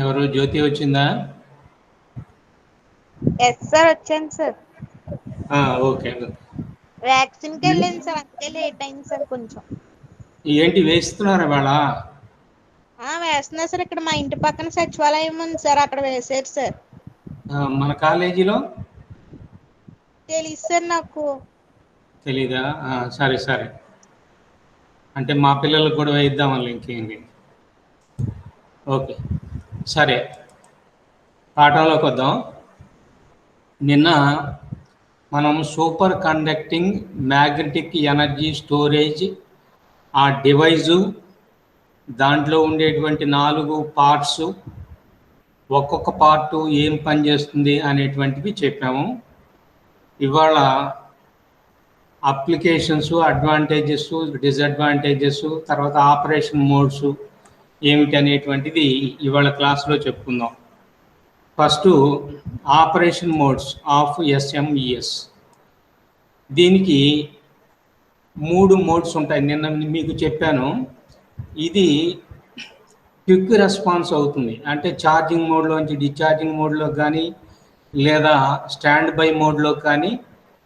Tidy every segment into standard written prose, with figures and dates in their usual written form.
ఎవరు జ్యోతి వచ్చిందా? Yes sir, వచ్చాను సార్. ఓకే. వ్యాక్సిన్కి వెళ్ళాను సార్, అందుకే లేట్ అయింది సార్ కొంచెం. ఏంటి వేస్తున్నారా వాళ్ళ? వేస్తున్నా సార్. ఇక్కడ మా ఇంటి పక్కన సచివాలయం ఉంది సార్, అక్కడ వేసారు సార్. మన కాలేజీలో తెలీదు సార్ నాకు. తెలీదా? సరే సరే, అంటే మా పిల్లలకు కూడా వేయిద్దామని ఇంకేంటి. ఓకే సరే, పాఠంలోకి వద్దాం. నిన్న మనం super conducting magnetic energy storage ఆ డివైజు, దాంట్లో ఉండేటువంటి 4 పార్ట్స్, ఒక్కొక్క పార్టు ఏం పనిచేస్తుంది అనేటువంటివి చెప్పాము. ఇవాళ అప్లికేషన్స్, అడ్వాంటేజెస్, డిసడ్వాంటేజెస్, తర్వాత ఆపరేషన్ మోడ్స్ ఏమిటి అనేటువంటిది ఇవాళ క్లాస్లో చెప్పుకుందాం. First operation modes of SMES. దీనికి 3 మోడ్స్ ఉంటాయి. నిన్న మీకు చెప్పాను. ఇది క్విక్ రెస్పాన్స్ అవుతుంది, అంటే ఛార్జింగ్ మోడ్లోంచి డిశ్చార్జింగ్ మోడ్లో కానీ లేదా స్టాండ్ బై మోడ్లో కానీ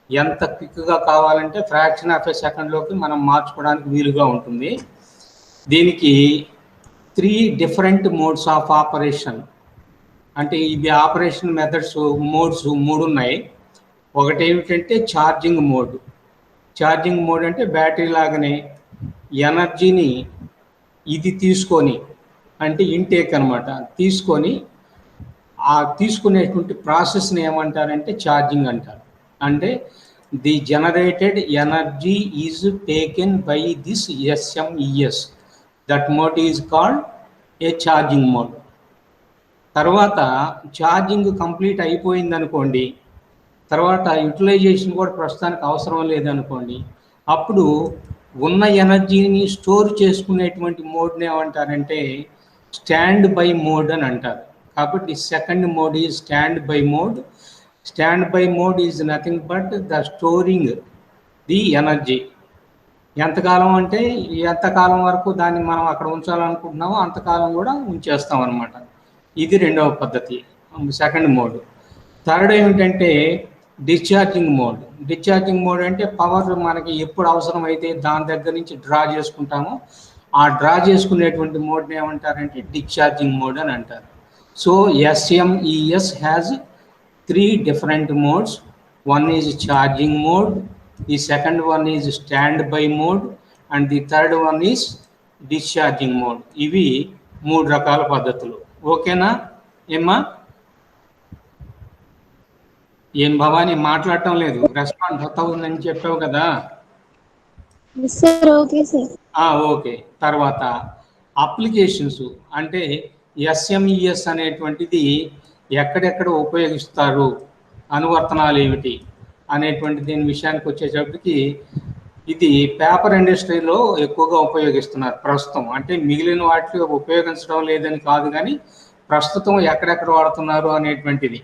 ఎంత క్విక్గా కావాలంటే ఫ్రాక్షన్ ఆఫ్ ఎ సెకండ్లోకి మనం మార్చుకోవడానికి వీలుగా ఉంటుంది. దీనికి 3 డిఫరెంట్ మోడ్స్ ఆఫ్ ఆపరేషన్, అంటే ఇది ఆపరేషన్ మెథడ్స్ మోడ్స్ 3 ఉన్నాయి. ఒకటి ఏమిటంటే ఛార్జింగ్ మోడ్. ఛార్జింగ్ మోడ్ అంటే బ్యాటరీ లాగానే ఎనర్జీని ఇది తీసుకొని, అంటే ఇంటేక్ అనమాట, తీసుకొని ఆ తీసుకునేటువంటి ప్రాసెస్ని ఏమంటారంటే ఛార్జింగ్ అంటారు. అంటే the generated energy is taken by this SMES, that mode is called a charging mode. తర్వాత ఛార్జింగ్ కంప్లీట్ అయిపోయింది అనుకోండి, తర్వాత యూటిలైజేషన్ కూడా ప్రస్తుతానికి అవసరం లేదనుకోండి, అప్పుడు ఉన్న ఎనర్జీని స్టోర్ చేసుకునేటువంటి మోడ్ని ఏమంటారంటే స్టాండ్ బై మోడ్ అని అంటారు. కాబట్టి second mode is stand by mod. Stand by mod is nothing but the storing the energy. ఎంతకాలం అంటే ఎంతకాలం వరకు దాన్ని మనం అక్కడ ఉంచాలనుకుంటున్నామో అంతకాలం కూడా ఉంచేస్తాం అనమాట. ఇది రెండవ పద్ధతి, సెకండ్ మోడ్. థర్డ్ ఏమిటంటే డిశ్చార్జింగ్ మోడ్. డిశ్చార్జింగ్ మోడ్ అంటే పవర్ మనకి ఎప్పుడు అవసరమైతే దాని దగ్గర నుంచి డ్రా చేసుకుంటామో ఆ డ్రా చేసుకునేటువంటి మోడ్ని ఏమంటారంటే డిశ్చార్జింగ్ మోడ్ అని అంటారు. So SMES has 3 different modes. One is charging mode, the second one is stand by mod, and the third one is discharging mode. ఇవి 3 రకాల పద్ధతులు. ఓకేనా ఏమ్మా? ఏం భవాని మాట్లాడటం లేదు, రెస్పాండ్ అవుతుందని చెప్పావు కదా. ఓకే. తర్వాత అప్లికేషన్స్, అంటే ఎస్ఎంఈఎస్ అనేటువంటిది ఎక్కడెక్కడ ఉపయోగిస్తారు, అనువర్తనాలు ఏమిటి అనేటువంటి దీని విషయానికి వచ్చేటప్పటికి ఇది పేపర్ ఇండస్ట్రీలో ఎక్కువగా ఉపయోగిస్తున్నారు ప్రస్తుతం. అంటే మిగిలిన వాటిలో ఉపయోగించడం లేదని కాదు, కానీ ప్రస్తుతం ఎక్కడెక్కడ వాడుతున్నారు అనేటువంటిది.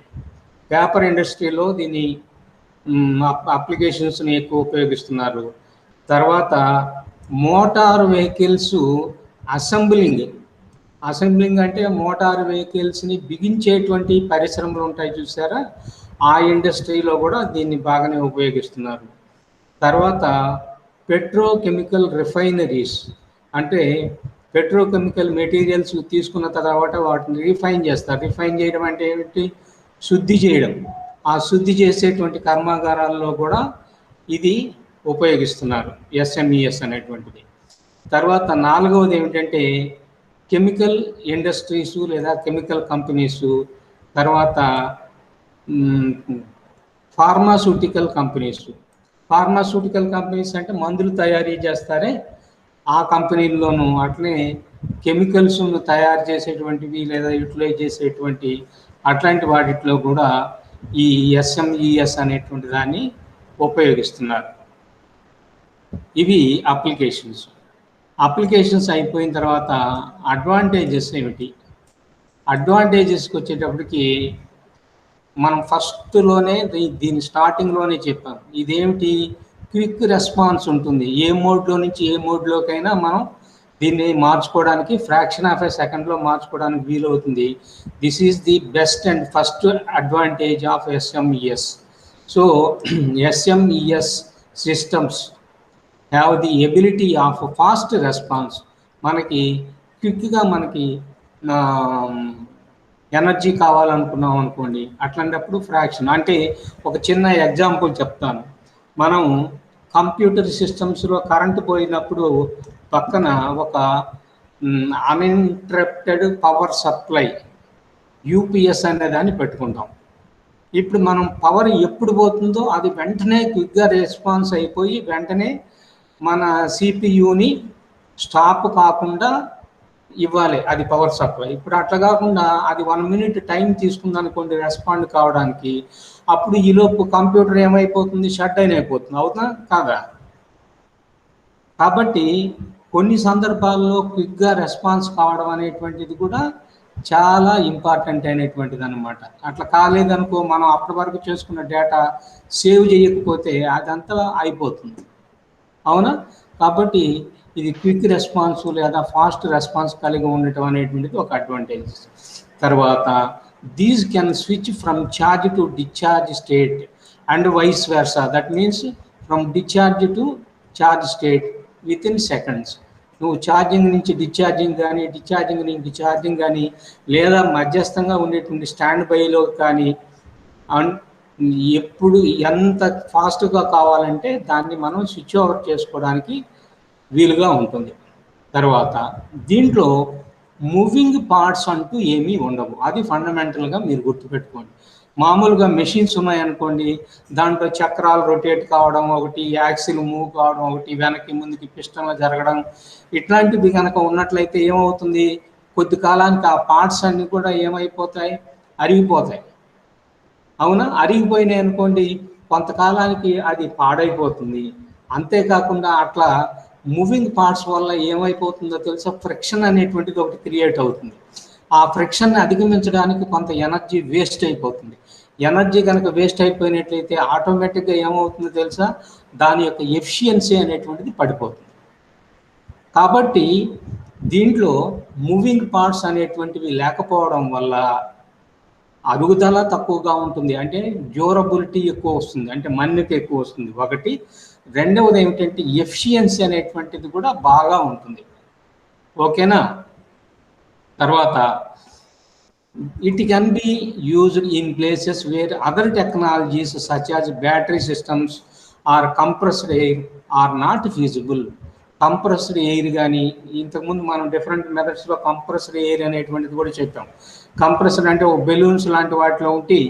పేపర్ ఇండస్ట్రీలో దీని అప్లికేషన్స్ని ఎక్కువ ఉపయోగిస్తున్నారు. తర్వాత మోటార్ వెహికల్స్ అసెంబ్లింగ్ అంటే మోటార్ వెహికల్స్ని బిగించేటువంటి పరిశ్రమలు ఉంటాయి చూసారా, ఆ ఇండస్ట్రీలో కూడా దీన్ని బాగానే ఉపయోగిస్తున్నారు. తర్వాత పెట్రోకెమికల్ రిఫైనరీస్, అంటే పెట్రోకెమికల్ మెటీరియల్స్ తీసుకున్న తర్వాత వాటిని రిఫైన్ చేస్తారు. రిఫైన్ చేయడం అంటే ఏమిటి? శుద్ధి చేయడం. ఆ శుద్ధి చేసేటువంటి కర్మాగారాల్లో కూడా ఇది ఉపయోగిస్తున్నారు, ఎస్ఎంఈఎస్ అనేటువంటిది. తర్వాత 4వది ఏమిటంటే కెమికల్ ఇండస్ట్రీసు లేదా కెమికల్ కంపెనీసు, తర్వాత ఫార్మాస్యూటికల్ కంపెనీస్. ఫార్మాస్యూటికల్ కంపెనీస్ అంటే మందులు తయారీ చేస్తారే ఆ కంపెనీల్లోనూ, అట్లనే కెమికల్స్ను తయారు చేసేటువంటివి లేదా యూటిలైజ్ చేసేటువంటి అట్లాంటి వాటిలో కూడా ఈ ఎస్ఎంఈఎస్ అనేటువంటి దాన్ని ఉపయోగిస్తున్నారు. ఇవి అప్లికేషన్స్ అయిపోయిన తర్వాత అడ్వాంటేజెస్ ఏమిటి? అడ్వాంటేజెస్కి వచ్చేటప్పటికి మనం ఫస్ట్లోనే దీని స్టార్టింగ్లోనే చెప్పాం. ఇదేమిటి? క్విక్ రెస్పాన్స్ ఉంటుంది. ఏ మోడ్లో నుంచి ఏ మోడ్లోకైనా మనం దీన్ని మార్చుకోవడానికి ఫ్రాక్షన్ ఆఫ్ ఎ సెకండ్లో మార్చుకోవడానికి వీలవుతుంది. This is the best and first advantage of SMES. So SMES systems have the ability of fast response. మనకి క్విక్గా మనకి ఎనర్జీ కావాలనుకున్నాం అనుకోండి, అట్లాంటప్పుడు ఫ్రాక్షన్ అంటే ఒక చిన్న ఎగ్జాంపుల్ చెప్తాను. మనం కంప్యూటర్ సిస్టమ్స్లో కరెంటు పోయినప్పుడు పక్కన ఒక అన్ఇంటరప్టెడ్ పవర్ సప్లై యూపీఎస్ అనే దాన్ని పెట్టుకుంటాం. ఇప్పుడు మనం పవర్ ఎప్పుడు పోతుందో అది వెంటనే క్విక్గా రెస్పాన్స్ అయిపోయి వెంటనే మన సిపియుని స్టాప్ కాకుండా ఇవ్వాలి, అది పవర్ సప్లై. ఇప్పుడు అట్లా కాకుండా అది 1 minute టైం తీసుకుంది అనుకోండి రెస్పాండ్ కావడానికి, అప్పుడు ఈలోపు కంప్యూటర్ ఏమైపోతుంది, షట్ డౌన్ అయిపోతుంది. అవునా కాదా? కాబట్టి కొన్ని సందర్భాల్లో క్విక్గా రెస్పాన్స్ కావడం అనేటువంటిది కూడా చాలా ఇంపార్టెంట్ అయినటువంటిది అనమాట. అట్లా కాలేదనుకో, మనం అప్పటి వరకు చేసుకున్న డేటా సేవ్ చేయకపోతే అదంతా అయిపోతుంది. అవునా? కాబట్టి ఇది క్విక్ రెస్పాన్స్ లేదా ఫాస్ట్ రెస్పాన్స్ కలిగి ఉండటం అనేటువంటిది ఒక అడ్వాంటేజ్. తర్వాత these can switch from charge to discharge state and vice versa. That means from discharge to charge state within seconds. నువ్వు ఛార్జింగ్ నుంచి డిశ్చార్జింగ్ కానీ, డిశ్చార్జింగ్ నుంచి ఛార్జింగ్ కానీ, లేదా మధ్యస్థంగా ఉండేటువంటి స్టాండ్ బైలో కానీ ఎప్పుడు ఎంత ఫాస్ట్గా కావాలంటే దాన్ని మనం స్విచ్ ఓవర్ చేసుకోవడానికి వీలుగా ఉంటుంది. తర్వాత దీంట్లో మూవింగ్ పార్ట్స్ అంటూ ఏమీ ఉండవు. అది ఫండమెంటల్గా మీరు గుర్తుపెట్టుకోండి. మామూలుగా మెషిన్స్ ఉన్నాయనుకోండి, దాంట్లో చక్రాలు రొటేట్ కావడం ఒకటి, యాక్సిల్ మూవ్ కావడం ఒకటి, వెనక్కి ముందుకి పిస్టన్లు జరగడం, ఇట్లాంటివి కనుక ఉన్నట్లయితే ఏమవుతుంది, కొద్ది కాలానికి ఆ పార్ట్స్ అన్నీ కూడా ఏమైపోతాయి, అరిగిపోతాయి. అవునా? అరిగిపోయినాయి అనుకోండి, కొంతకాలానికి అది పాడైపోతుంది. అంతేకాకుండా అట్లా మూవింగ్ పార్ట్స్ వల్ల ఏమైపోతుందో తెలుసా, ఫ్రిక్షన్ అనేటువంటిది ఒకటి క్రియేట్ అవుతుంది. ఆ ఫ్రిక్షన్ని అధిగమించడానికి కొంత ఎనర్జీ వేస్ట్ అయిపోతుంది. ఎనర్జీ కనుక వేస్ట్ అయిపోయినట్లయితే ఆటోమేటిక్గా ఏమవుతుందో తెలుసా, దాని యొక్క ఎఫిషియన్సీ అనేటువంటిది పడిపోతుంది. కాబట్టి దీంట్లో మూవింగ్ పార్ట్స్ అనేటువంటివి లేకపోవడం వల్ల అరుగుదల తక్కువగా ఉంటుంది, అంటే డ్యూరబిలిటీ ఎక్కువ వస్తుంది, అంటే మన్నిక ఎక్కువ వస్తుంది ఒకటి. రెండవది ఏమిటంటే ఎఫిషియన్సీ అనేటువంటిది కూడా బాగా ఉంటుంది. ఓకేనా? తర్వాత it can be used in places where other technologies such as battery systems or compressed air are not feasible. Compressed air కానీ, ఇంతకుముందు మనం డిఫరెంట్ మెథడ్స్లో కంప్రెస్డ్ ఎయిర్ అనేటువంటిది కూడా చెప్పాం. కంప్రెస్డ్ అంటే ఒక బెలూన్స్ లాంటి వాటిలో ఉండి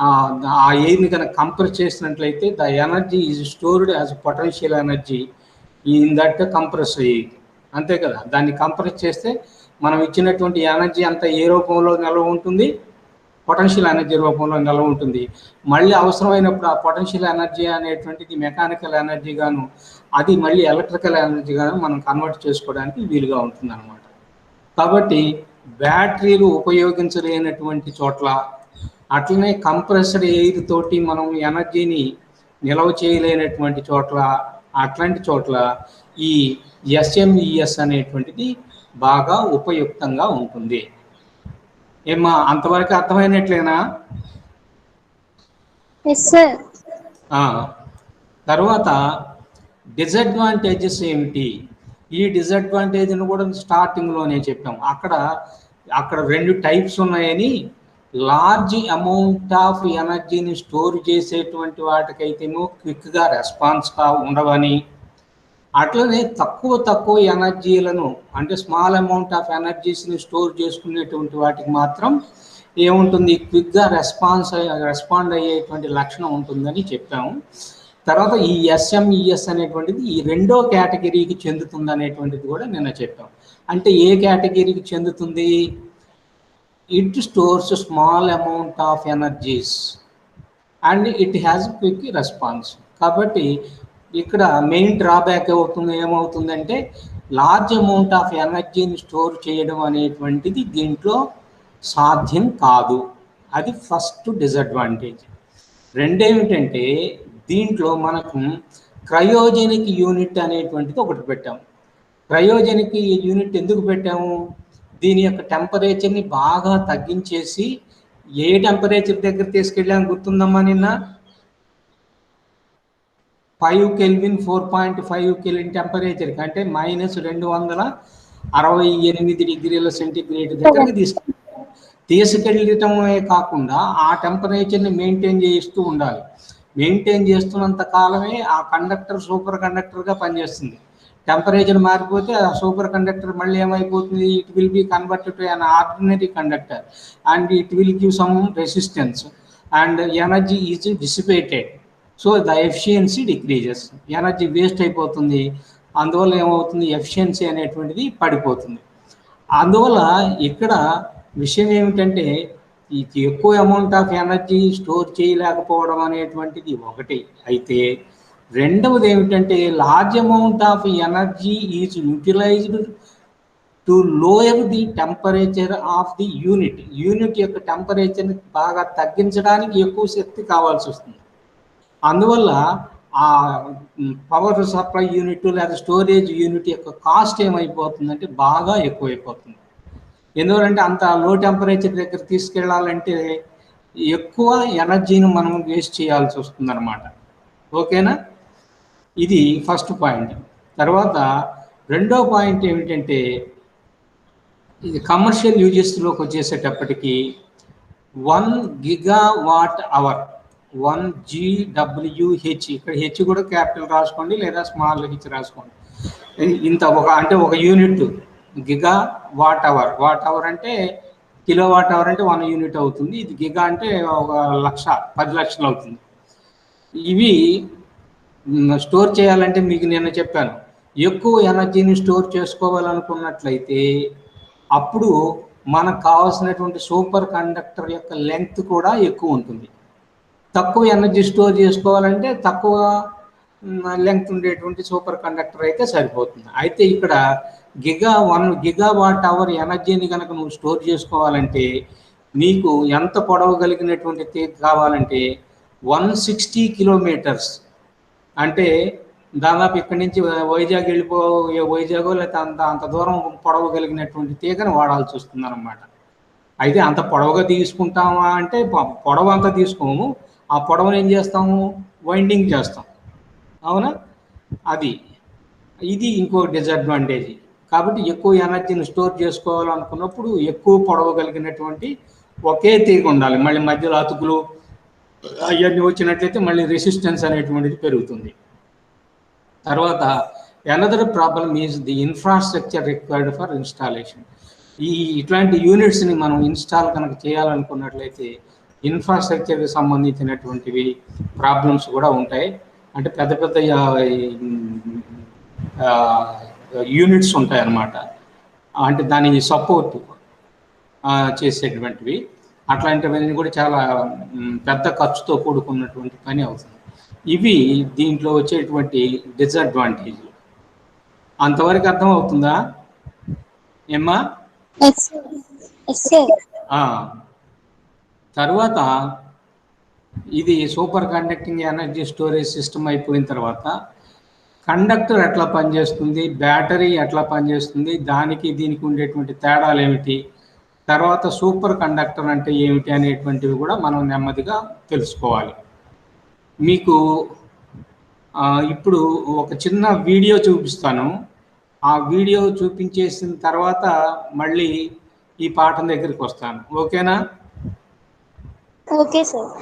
ఆ ఎయిర్ని కనుక కంప్రెస్ చేసినట్లయితే the energy is stored as potential energy in that compressed air. అంతే కదా? దాన్ని కంప్రెస్ చేస్తే మనం ఇచ్చినటువంటి ఎనర్జీ అంతా ఏ రూపంలో నిల్వ ఉంటుంది, పొటెన్షియల్ ఎనర్జీ రూపంలో నిల్వ ఉంటుంది. మళ్ళీ అవసరమైనప్పుడు ఆ పొటెన్షియల్ ఎనర్జీ అనేటువంటిది మెకానికల్ ఎనర్జీ గాను, అది మళ్ళీ ఎలక్ట్రికల్ ఎనర్జీ గాను మనం కన్వర్ట్ చేసుకోవడానికి వీలుగా ఉంటుంది అనమాట. కాబట్టి బ్యాటరీలు ఉపయోగించలేనటువంటి చోట్ల, అట్లనే కంప్రెస్డ్ ఎయిర్ తోటి మనం ఎనర్జీని నిల్వ చేయలేనటువంటి చోట్ల, అట్లాంటి చోట్ల ఈ ఎస్ఎంఈఎస్ అనేటువంటిది బాగా ఉపయుక్తంగా ఉంటుంది. ఏమా అంతవరకు అర్థమైనట్లేనా? తర్వాత డిసడ్వాంటేజెస్ ఏమిటి? ఈ డిసడ్వాంటేజ్ను కూడా స్టార్టింగ్లోనే చెప్పాం. అక్కడ 2 టైప్స్ ఉన్నాయని, లార్జ్ అమౌంట్ ఆఫ్ ఎనర్జీని స్టోర్ చేసేటువంటి వాటికైతేనో క్విక్గా రెస్పాన్స్ ఉండవని, అట్లనే తక్కువ ఎనర్జీలను అంటే స్మాల్ అమౌంట్ ఆఫ్ ఎనర్జీస్ని స్టోర్ చేసుకునేటువంటి వాటికి మాత్రం ఏముంటుంది, క్విక్గా రెస్పాండ్ అయ్యేటువంటి లక్షణం ఉంటుందని చెప్పాము. తర్వాత ఈ ఎస్ఎంఈఎస్ అనేటువంటిది ఈ 2వ కేటగిరీకి చెందుతుంది అనేటువంటిది కూడా నిన్న చెప్పాం. అంటే ఏ కేటగిరీకి చెందుతుంది? It stores small amount of energies and it has quick response. కాబట్టి ఇక్కడ మెయిన్ డ్రాబ్యాక్ ఏమవుతుందంటే లార్జ్ అమౌంట్ ఆఫ్ ఎనర్జీని స్టోర్ చేయడం అనేటువంటిది దీంట్లో సాధ్యం కాదు. అది ఫస్ట్ డిసడ్వాంటేజ్. రెండేమిటంటే దీంట్లో మనకు క్రయోజెనిక్ యూనిట్ అనేటువంటిది ఒకటి పెట్టాం. క్రయోజనిక్ యూనిట్ ఎందుకు పెట్టాము? దీని యొక్క టెంపరేచర్ని బాగా తగ్గించేసి ఏ టెంపరేచర్ దగ్గర తీసుకెళ్ళాము గుర్తుందమ్మా నిన్న? 5 కెల్విన్ 4.5 కెల్విన్ టెంపరేచర్ అంటే -268 దగ్గరికి తీసుకెళ్ళటమే కాకుండా ఆ టెంపరేచర్ని మెయింటైన్ చేస్తూ ఉండాలి. మెయింటైన్ చేస్తున్నంత కాలమే ఆ కండక్టర్ సూపర్ కండక్టర్గా పనిచేస్తుంది. టెంపరేచర్ మారిపోతే ఆ సూపర్ కండక్టర్ మళ్ళీ ఏమైపోతుంది? It will be converted to an ordinary conductor and it will give some resistance and energy is dissipated. So the efficiency decreases, energy waste అయిపోతుంది. అందువల్ల ఏమవుతుంది? ఎఫిషియన్సీ అనేటువంటిది పడిపోతుంది. అందువల్ల ఇక్కడ విషయం ఏమిటంటే ఎక్కువ అమౌంట్ ఆఫ్ ఎనర్జీ స్టోర్ చేయలేకపోవడం అనేటువంటిది ఒకటి అయితే, రెండవది ఏమిటంటే large amount of energy is utilised to lower the temperature of the unit. Unit యొక్క టెంపరేచర్ని బాగా తగ్గించడానికి ఎక్కువ శక్తి కావాల్సి వస్తుంది. అందువల్ల ఆ పవర్ సప్లై యూనిట్ లేదా స్టోరేజ్ యూనిట్ యొక్క కాస్ట్ ఏమైపోతుందంటే బాగా ఎక్కువైపోతుంది. ఎందుకంటే అంత లో టెంపరేచర్ దగ్గర తీసుకెళ్ళాలంటే ఎక్కువ ఎనర్జీని మనం వేస్ట్ చేయాల్సి వస్తుంది అన్నమాట. ఓకేనా? ఇది ఫస్ట్ పాయింట్. తర్వాత రెండో పాయింట్ ఏమిటంటే ఇది కమర్షియల్ యూజెస్లోకి వచ్చేసేటప్పటికి 1 గిగావాట్ అవర్ 1 GWH, ఇక్కడ హెచ్ కూడా క్యాపిటల్ రాసుకోండి లేదా స్మాల్ హెచ్ రాసుకోండి. ఇంత ఒక unit giga watt hour. Watt hour అంటే కిలో వాట్ అవర్ అంటే 1 యూనిట్ అవుతుంది. ఇది గిగా అంటే 10 లక్షలు అవుతుంది. ఇవి స్టోర్ చేయాలంటే మీకు నేను చెప్పాను, ఎక్కువ ఎనర్జీని స్టోర్ చేసుకోవాలనుకున్నట్లయితే అప్పుడు మనకు కావాల్సినటువంటి సూపర్ కండక్టర్ యొక్క లెంగ్త్ కూడా ఎక్కువ ఉంటుంది. తక్కువ ఎనర్జీ స్టోర్ చేసుకోవాలంటే తక్కువ లెంగ్త్ ఉండేటువంటి సూపర్ కండక్టర్ అయితే సరిపోతుంది. అయితే ఇక్కడ 1 గిగావాట్ అవర్ ఎనర్జీని కనుక నువ్వు స్టోర్ చేసుకోవాలంటే నీకు ఎంత పొడవు కలిగినటువంటి తీగ కావాలంటే 160 కిలోమీటర్స్, అంటే దాదాపు ఇక్కడి నుంచి వైజాగ్ వైజాగో లేకపోతే అంత దూరం పొడవు కలిగినటువంటి తీగను వాడాల్సి వస్తుంది అన్నమాట. అయితే అంత పొడవుగా తీసుకుంటామా అంటే పొడవు అంతా తీసుకోము, ఆ పొడవును ఏం చేస్తాము? వైండింగ్ చేస్తాం. అవునా? ఇది ఇంకో డిసడ్వాంటేజ్. కాబట్టి ఎక్కువ ఎనర్జీని స్టోర్ చేసుకోవాలనుకున్నప్పుడు ఎక్కువ పొడవు కలిగినటువంటి ఒకే తీగ ఉండాలి. మళ్ళీ మధ్యలో అతుకులు అవన్నీ వచ్చినట్లయితే మళ్ళీ రెసిస్టెన్స్ అనేటువంటిది పెరుగుతుంది. తర్వాత another problem is the infrastructure required for installation. ఇట్లాంటి యూనిట్స్ని మనం ఇన్స్టాల్ కనుక చేయాలనుకున్నట్లయితే ఇన్ఫ్రాస్ట్రక్చర్కి సంబంధించినటువంటివి ప్రాబ్లమ్స్ కూడా ఉంటాయి. అంటే పెద్ద పెద్ద యూనిట్స్ ఉంటాయి అన్నమాట. అంటే దానికి సపోర్ట్ చేసేటువంటివి, అట్లాంటివన్నీ కూడా చాలా పెద్ద ఖర్చుతో కూడుకున్నటువంటి పని అవుతుంది. ఇవి దీంట్లో వచ్చేటువంటి డిసడ్వాంటేజ్. అంతవరకు అర్థం అవుతుందా ఏమ్మా? తర్వాత ఇది super conducting energy storage system అయిపోయిన తర్వాత కండక్టర్ ఎట్లా పనిచేస్తుంది, బ్యాటరీ ఎట్లా పనిచేస్తుంది, దానికి దీనికి ఉండేటువంటి తేడాలు ఏమిటి, తర్వాత సూపర్ కండక్టర్ అంటే ఏమిటి అనేటువంటివి కూడా మనం నెమ్మదిగా తెలుసుకోవాలి. మీకు ఇప్పుడు ఒక చిన్న వీడియో చూపిస్తాను. ఆ వీడియో చూపించేసిన తర్వాత మళ్ళీ ఈ పాఠం దగ్గరికి వస్తాను. ఓకేనా? Okay sir.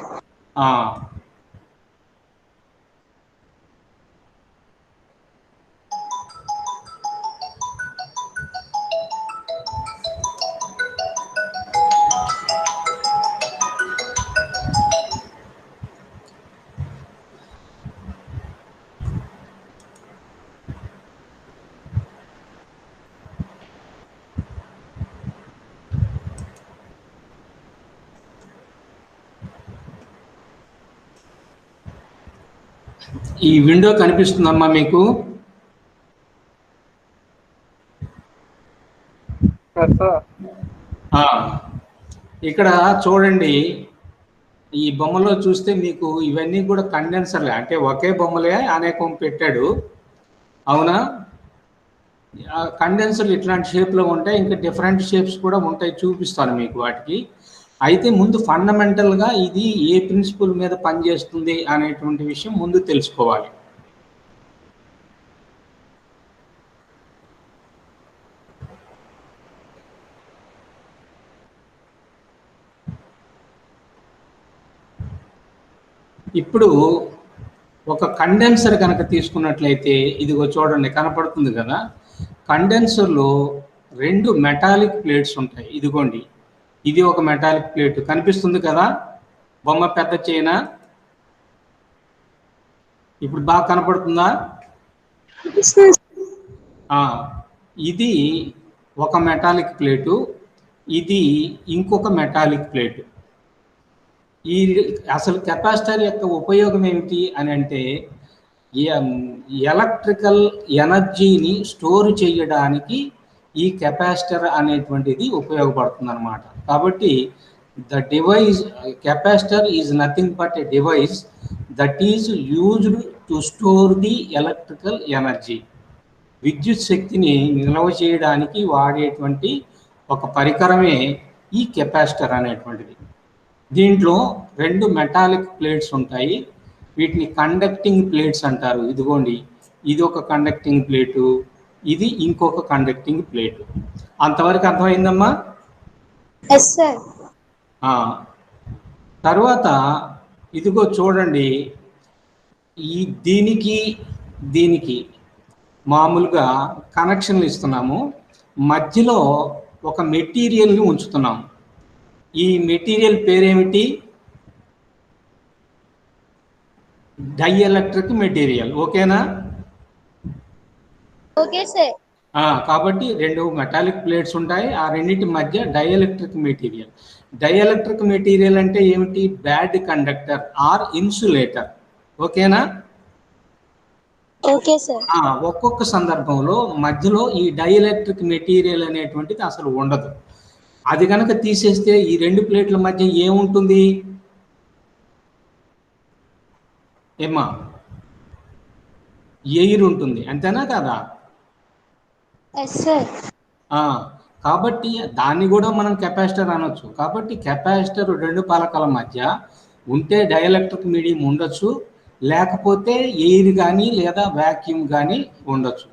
ఈ విండో కనిపిస్తుందమ్మా మీకు? ఇక్కడ చూడండి, ఈ బొమ్మలో చూస్తే మీకు ఇవన్నీ కూడా కండెన్సర్లే, అంటే ఒకే బొమ్మలే అనేకం పెట్టాడు. అవునా? కండెన్సర్లు ఇట్లాంటి షేప్లో ఉంటాయి, ఇంకా డిఫరెంట్ షేప్స్ కూడా ఉంటాయి, చూపిస్తాను మీకు వాటికి. అయితే ముందు ఫండమెంటల్గా ఇది ఏ ప్రిన్సిపల్ మీద పనిచేస్తుంది అనేటువంటి విషయం ముందు తెలుసుకోవాలి. ఇప్పుడు ఒక కండెన్సర్ కనుక తీసుకున్నట్లయితే ఇదిగో చూడండి, కనపడుతుంది కదా. కండెన్సర్లో 2 మెటాలిక్ ప్లేట్స్ ఉంటాయి. ఇదిగోండి, ఇది ఒక మెటాలిక్ ప్లేట్ కనిపిస్తుంది కదా, బొమ్మ పెద్ద చైనా. ఇప్పుడు బాగా కనపడుతుందా? ఇది ఒక మెటాలిక్ ప్లేటు, ఇది ఇంకొక మెటాలిక్ ప్లేటు. ఈ అసలు కెపాసిటర్ యొక్క ఉపయోగం ఏమిటి అని అంటే, ఎలక్ట్రికల్ ఎనర్జీని స్టోర్ చేయడానికి ఈ కెపాసిటర్ అనేటువంటిది ఉపయోగపడుతుంది అన్నమాట. కాబట్టి the device capacitor is nothing but a device that is used to store the electrical energy. విద్యుత్ శక్తిని నిల్వ చేయడానికి వాడేటువంటి ఒక పరికరమే ఈ కెపాసిటర్ అనేటువంటిది. దీంట్లో 2 మెటాలిక్ ప్లేట్స్ ఉంటాయి, వీటిని కండక్టింగ్ ప్లేట్స్ అంటారు. ఇదిగోండి, ఇది ఒక కండక్టింగ్ ప్లేటు, ఇది ఇంకొక కండక్టింగ్ ప్లేటు. అంతవరకు అర్థమైందమ్మా? తర్వాత ఇదిగో చూడండి, ఈ దీనికి మామూలుగా కనెక్షన్లు ఇస్తున్నాము, మధ్యలో ఒక మెటీరియల్ని ఉంచుతున్నాము. ఈ మెటీరియల్ పేరేమిటి? Dielectric material. ఓకేనా? Okay sir. కాబట్టి 2 మెటాలిక్ ప్లేట్స్ ఉంటాయి, ఆ రెండింటి మధ్య డైఎలక్ట్రిక్ మెటీరియల్. డైఎలక్ట్రిక్ మెటీరియల్ అంటే ఏమిటి? Bad conductor or insulator. ఓకేనా? Okay sir. ఒక్కొక్క సందర్భంలో మధ్యలో ఈ డైఎలక్ట్రిక్ మెటీరియల్ అనేటువంటిది అసలు ఉండదు. అది కనుక తీసేస్తే ఈ 2 ప్లేట్ల మధ్య ఏముంటుంది ఏమా? ఎయిర్ ఉంటుంది, అంతేనా కదా? కాబట్టి దాన్ని కూడా మనం కెపాసిటర్ అనొచ్చు. కాబట్టి కెపాసిటర్ 2 పలకల మధ్య ఉంటే డైఎలక్ట్రిక్ మీడియం ఉండొచ్చు, లేకపోతే ఎయిర్ కానీ లేదా వ్యాక్యూమ్ కానీ ఉండొచ్చు.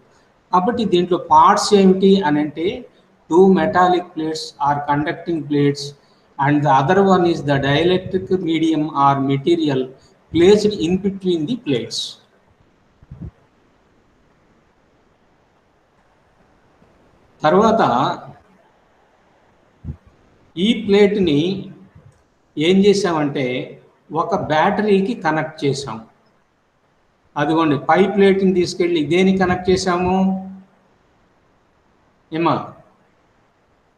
కాబట్టి దీంట్లో పార్ట్స్ ఏమిటి అని అంటే, 2 metallic plates or conducting plates and the other one is the dielectric medium or material placed in between the plates. తర్వాత ఈ ప్లేట్ని ఏం చేసామంటే ఒక బ్యాటరీకి కనెక్ట్ చేసాం. అదిగోండి, పై ప్లేట్ని తీసుకెళ్ళి దేనికి కనెక్ట్ చేసాము ఏమా?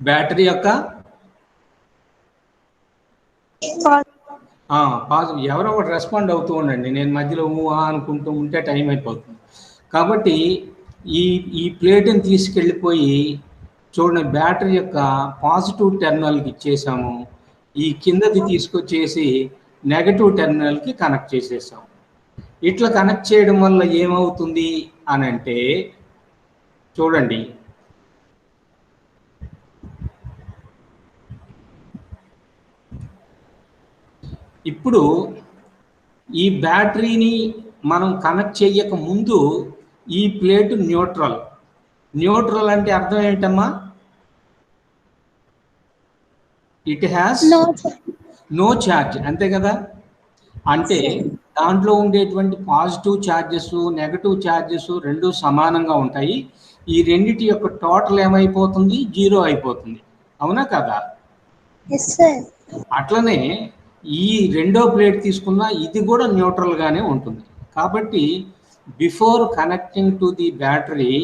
బ్యాటరీ యొక్క ఎవరో ఒకటి రెస్పాండ్ అవుతూ ఉండండి, నేను మధ్యలో అనుకుంటూ ఉంటే టైం అయిపోతుంది. కాబట్టి ఈ ప్లేట్ని తీసుకెళ్ళిపోయి చూడండి, బ్యాటరీ యొక్క పాజిటివ్ టెర్మినల్కి ఇచ్చేసాము, ఈ కిందది తీసుకొచ్చేసి నెగటివ్ టెర్మినల్కి కనెక్ట్ చేసేసాం. ఇట్లా కనెక్ట్ చేయడం వల్ల ఏమవుతుంది అని అంటే, చూడండి, ఇప్పుడు ఈ బ్యాటరీని మనం కనెక్ట్ చేయక ముందు ఈ ప్లేట్ న్యూట్రల్. న్యూట్రల్ అంటే అర్థం ఏంటమ్మా? ఇట్ హ్యాస్ నో ఛార్జ్, అంతే కదా? అంటే దాంట్లో ఉండేటువంటి పాజిటివ్ ఛార్జెస్ నెగటివ్ ఛార్జెస్ 2 సమానంగా ఉంటాయి. ఈ రెండిటి యొక్క టోటల్ ఏమైపోతుంది? 0 అయిపోతుంది, అవునా కదా? అట్లనే ఈ రెండో ప్లేట్ తీసుకున్న ఇది కూడా న్యూట్రల్గానే ఉంటుంది. కాబట్టి before connecting to the battery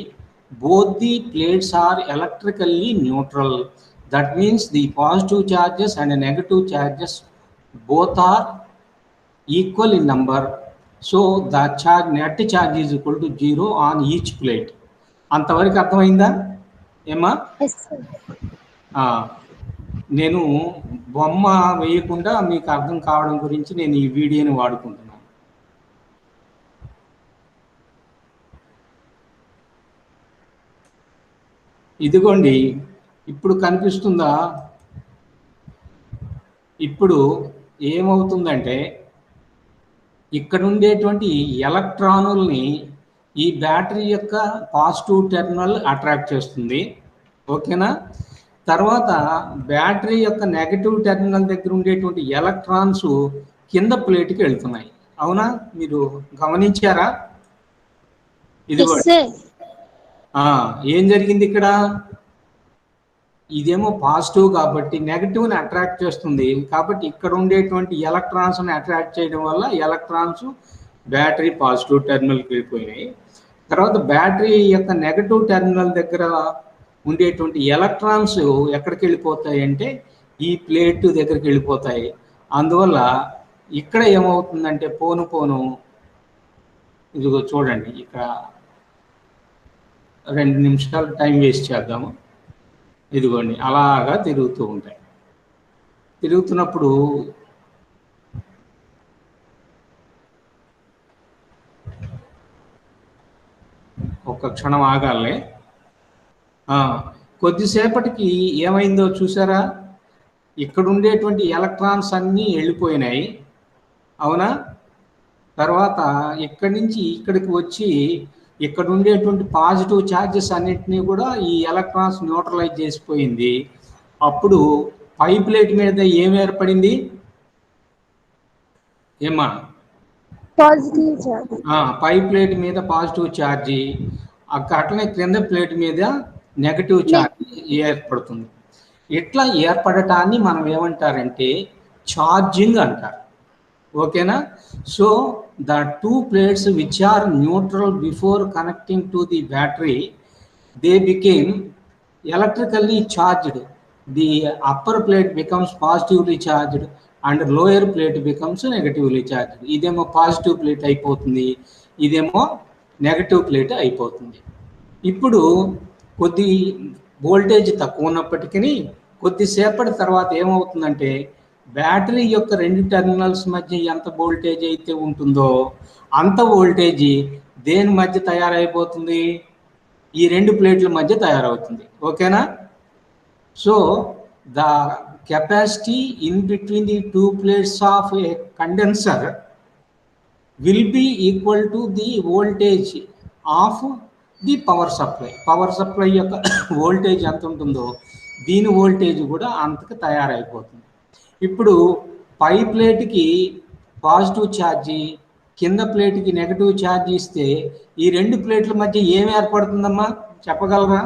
both the plates are electrically neutral. That means the positive charges and negative charges both are equal in number, so the charge net charge is equal to 0 on each plate. అంతవరకు అర్థమైందా ఏమా? నేను బొమ్మ వేయకుండా మీకు అర్థం కావడం గురించి నేను ఈ వీడియోని వాడుకుంటున్నాను. ఇదిగోండి ఇప్పుడు కనిపిస్తుందా? ఇప్పుడు ఏమవుతుందంటే ఇక్కడ ఉండేటువంటి ఎలక్ట్రానుల్ని ఈ బ్యాటరీ యొక్క పాజిటివ్ టెర్మినల్ అట్రాక్ట్ చేస్తుంది. ఓకేనా? తర్వాత బ్యాటరీ యొక్క నెగటివ్ టెర్మినల్ దగ్గర ఉండేటువంటి ఎలక్ట్రాన్స్ కింద ప్లేట్కి వెళ్తున్నాయి. అవునా? మీరు గమనించారా? ఇది ఏం జరిగింది ఇక్కడ? ఇదేమో పాజిటివ్ కాబట్టి నెగటివ్ని అట్రాక్ట్ చేస్తుంది. కాబట్టి ఇక్కడ ఉండేటువంటి ఎలక్ట్రాన్స్ని అట్రాక్ట్ చేయడం వల్ల ఎలక్ట్రాన్స్ బ్యాటరీ పాజిటివ్ టెర్మినల్కి వెళ్ళిపోయినాయి. తర్వాత బ్యాటరీ యొక్క నెగటివ్ టెర్మినల్ దగ్గర ఉండేటువంటి ఎలక్ట్రాన్స్ ఎక్కడికి వెళ్ళిపోతాయి అంటే ఈ ప్లేట్ దగ్గరికి వెళ్ళిపోతాయి. అందువల్ల ఇక్కడ ఏమవుతుందంటే పోను పోను ఇదిగో చూడండి, ఇక్కడ 2 నిమిషాలు టైం వేస్ట్ చేద్దాము. ఇదిగోండి అలాగా తిరుగుతూ ఉంటాయి. తిరుగుతున్నప్పుడు ఒక్క క్షణం ఆగాలి. కొద్దిసేపటికి ఏమైందో చూసారా? ఇక్కడ ఉండేటువంటి ఎలక్ట్రాన్స్ అన్నీ వెళ్ళిపోయినాయి. అవునా? తర్వాత ఇక్కడి నుంచి ఇక్కడికి వచ్చి ఇక్కడ ఉండేటువంటి పాజిటివ్ ఛార్జెస్ అన్నిటినీ కూడా ఈ ఎలక్ట్రాన్స్ న్యూట్రలైజ్ చేసిపోయింది. అప్పుడు పై ప్లేట్ మీద ఏం ఏర్పడింది? ఏమా? Positive charge. పై ప్లేట్ మీద పాజిటివ్ ఛార్జీ, అట్లనే క్రింద ప్లేట్ మీద నెగటివ్ ఛార్జ్ ఏర్పడుతుంది. ఇట్లా ఏర్పడటాన్ని మనం ఏమంటారంటే ఛార్జింగ్ అంటారు. ఓకేనా? So the two plates which are neutral before connecting to the battery, they became electrically charged. The upper plate becomes positively charged and lower plate becomes negatively charged. ఇదేమో positive plate అయిపోతుంది, ఇదేమో negative plate అయిపోతుంది. ఇప్పుడు కొద్ది voltage తక్కువ ఉన్నప్పటికీ కొద్దిసేపటి తర్వాత ఏమవుతుందంటే బ్యాటరీ యొక్క 2 టెర్మినల్స్ మధ్య ఎంత వోల్టేజ్ అయితే ఉంటుందో అంత వోల్టేజ్ దేని మధ్య తయారైపోతుంది? ఈ 2 ప్లేట్ల మధ్య తయారవుతుంది. ఓకేనా? So the capacity in between the 2 plates of A condenser will be equal to the voltage of the power supply. Power supply యొక్క వోల్టేజ్ ఎంత ఉంటుందో దీని వోల్టేజ్ కూడా అంతకు తయారైపోతుంది. ఇప్పుడు పై ప్లేట్కి పాజిటివ్ ఛార్జీ, కింద ప్లేట్కి నెగటివ్ ఛార్జ్ ఇస్తే ఈ 2 ప్లేట్ల మధ్య ఏం ఏర్పడుతుందమ్మా? చెప్పగలరా?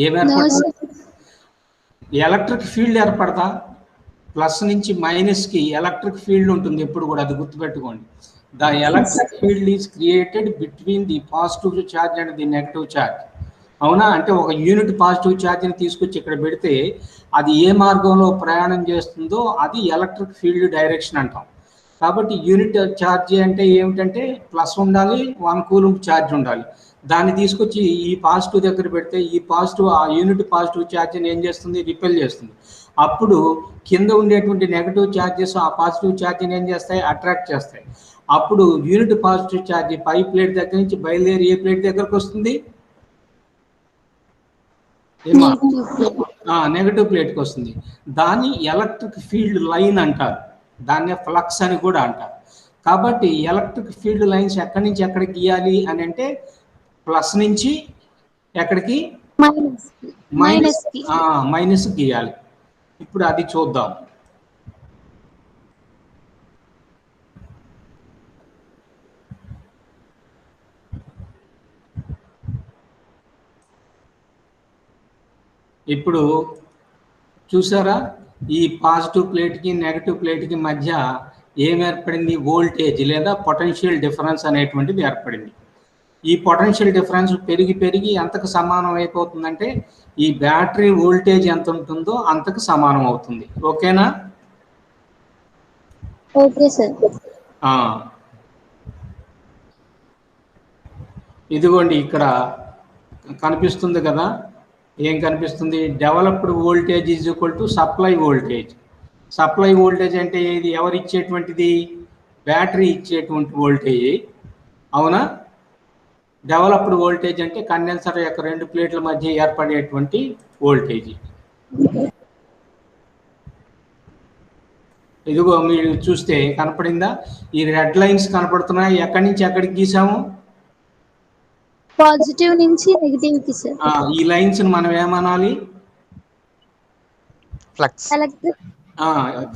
ఏం ఏర్పడుతుంది? Electric field ఏర్పడతా. ప్లస్ నుంచి మైనస్కి ఎలక్ట్రిక్ ఫీల్డ్ ఉంటుంది ఎప్పుడు కూడా, అది గుర్తుపెట్టుకోండి. The electric field is created between the positive charge and the negative charge. అవునా? అంటే ఒక యూనిట్ పాజిటివ్ ఛార్జ్ని తీసుకొచ్చి ఇక్కడ పెడితే అది ఏ మార్గంలో ప్రయాణం చేస్తుందో అది ఎలక్ట్రిక్ ఫీల్డ్ డైరెక్షన్ అంటాం. కాబట్టి యూనిట్ ఛార్జ్ అంటే ఏమిటంటే ప్లస్ ఉండాలి, 1 కూలంబ్ ఛార్జ్ ఉండాలి. దాన్ని తీసుకొచ్చి ఈ పాజిటివ్ దగ్గర పెడితే ఈ పాజిటివ్ ఆ యూనిట్ పాజిటివ్ ఛార్జ్ని ఏం చేస్తుంది? రిపెల్ చేస్తుంది. అప్పుడు కింద ఉండేటువంటి నెగటివ్ ఛార్జెస్ ఆ పాజిటివ్ ఛార్జ్ని ఏం చేస్తాయి? అట్రాక్ట్ చేస్తాయి. అప్పుడు యూనిట్ పాజిటివ్ ఛార్జ్ పై ప్లేట్ దగ్గర నుంచి బయలుదేరి ఏ ప్లేట్ దగ్గరకు వస్తుంది? నెగటివ్ ప్లేట్కి వస్తుంది. దాన్ని ఎలక్ట్రిక్ ఫీల్డ్ లైన్ అంటారు, దాన్నే ఫ్లక్స్ అని కూడా అంటారు. కాబట్టి ఎలక్ట్రిక్ ఫీల్డ్ లైన్స్ ఎక్కడి నుంచి ఎక్కడికి గీయాలి అని అంటే ప్లస్ నుంచి ఎక్కడికి? మైనస్ గీయాలి. ఇప్పుడు అది చూద్దాం. ఇప్పుడు చూసారా? ఈ పాజిటివ్ ప్లేట్కి నెగటివ్ ప్లేట్కి మధ్య ఏం ఏర్పడింది? వోల్టేజ్ లేదా పొటెన్షియల్ డిఫరెన్స్ అనేటువంటిది ఏర్పడింది. ఈ పొటెన్షియల్ డిఫరెన్స్ పెరిగి పెరిగి ఎంతకు సమానం అయిపోతుందంటే ఈ బ్యాటరీ వోల్టేజ్ ఎంత ఉంటుందో అంతకు సమానం అవుతుంది. ఓకేనా? Okay sir. ఇదిగోండి ఇక్కడ కనిపిస్తుంది కదా, ఏం కనిపిస్తుంది? Developed voltage is equal to supply voltage. Supply voltage అంటే ఇది ఎవరు ఇచ్చేటువంటిది? బ్యాటరీ ఇచ్చేటువంటి వోల్టేజ్, అవునా? డెవలప్డ్ వోల్టేజ్ అంటే కండెన్సర్ యొక్క 2 ప్లేట్ల మధ్య ఏర్పడేటువంటి వోల్టేజ్. ఇదిగో మీరు చూస్తే కనపడిందా? ఈ రెడ్ లైన్స్ కనపడుతున్నాయి. ఎక్కడి నుంచి ఎక్కడికి గీసాము? పాజిటివ్ నుంచి నెగిటివ్ కి సార్. ఈ లైన్స్ మనం ఏమనాలి? ఫ్లక్స్. ఎలక్ట్రిక్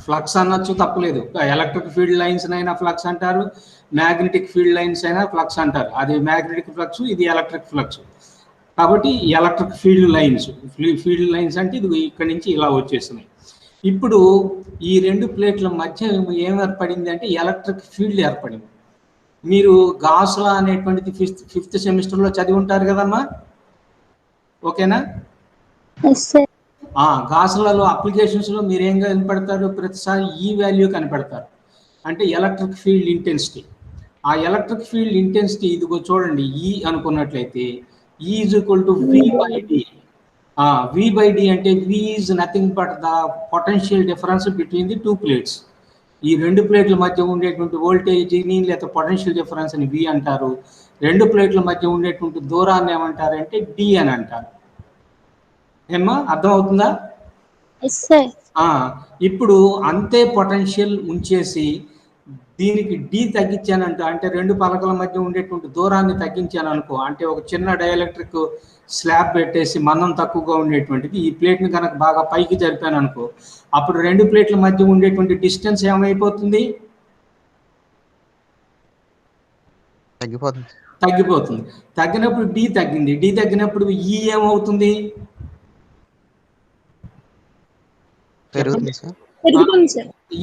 ఫ్లక్స్ అనొచ్చు, తప్పులేదు. ఎలక్ట్రిక్ ఫీల్డ్ లైన్స్ అయినా ఫ్లక్స్ అంటారు, మ్యాగ్నెటిక్ ఫీల్డ్ లైన్స్ అయినా ఫ్లక్స్ అంటారు. అది మ్యాగ్నెటిక్ ఫ్లక్స్, ఇది ఎలక్ట్రిక్ ఫ్లక్స్. కాబట్టి ఎలక్ట్రిక్ ఫీల్డ్ లైన్స్ అంటే ఇది ఇక్కడి నుంచి ఇలా వచ్చేస్తున్నాయి. ఇప్పుడు ఈ 2 ప్లేట్ల మధ్య ఏం ఏర్పడింది అంటే ఎలక్ట్రిక్ ఫీల్డ్ ఏర్పడింది. మీరు గాస్ లా అనేటువంటిది ఫిఫ్త్ సెమిస్టర్లో చదివి ఉంటారు కదమ్మా, ఓకేనా? గాసులలో అప్లికేషన్స్లో మీరు ఏం కనిపెడతారు? ప్రతిసారి ఈ వాల్యూ కనిపెడతారు, అంటే ఎలక్ట్రిక్ ఫీల్డ్ ఇంటెన్సిటీ. ఆ ఎలక్ట్రిక్ ఫీల్డ్ ఇంటెన్సిటీ ఇదిగో చూడండి, ఈ అనుకున్నట్లయితే E is equal to V by D. V by D అంటే V is nothing but the potential difference between the 2 plates. ఈ 2 ప్లేట్ల మధ్య ఉండేటువంటి వోల్టేజ్ని లేదా పొటెన్షియల్ డిఫరెన్స్ అని వి అంటారు. 2 ప్లేట్ల మధ్య ఉండేటువంటి దూరాన్ని ఏమంటారంటే డి అని అంటారు. ఏమ్మా, అర్థమవుతుందా? ఇప్పుడు అంతే పొటెన్షియల్ ఉంచేసి దీనికి డి తగ్గించానంట, అంటే 2 పలకల మధ్య ఉండేటువంటి దూరాన్ని తగ్గించాను అనుకో, అంటే ఒక చిన్న డైఎలక్ట్రిక్ స్లాబ్ పెట్టేసి మందం తక్కువగా ఉండేటువంటిది ఈ ప్లేట్ని కనుక బాగా పైకి జరిపాను అనుకో, అప్పుడు 2 ప్లేట్ల మధ్య ఉండేటువంటి డిస్టెన్స్ ఏమైపోతుంది? తగ్గిపోతుంది. తగ్గినప్పుడు డి తగ్గింది. డి తగ్గినప్పుడు ఈ ఏమవుతుంది?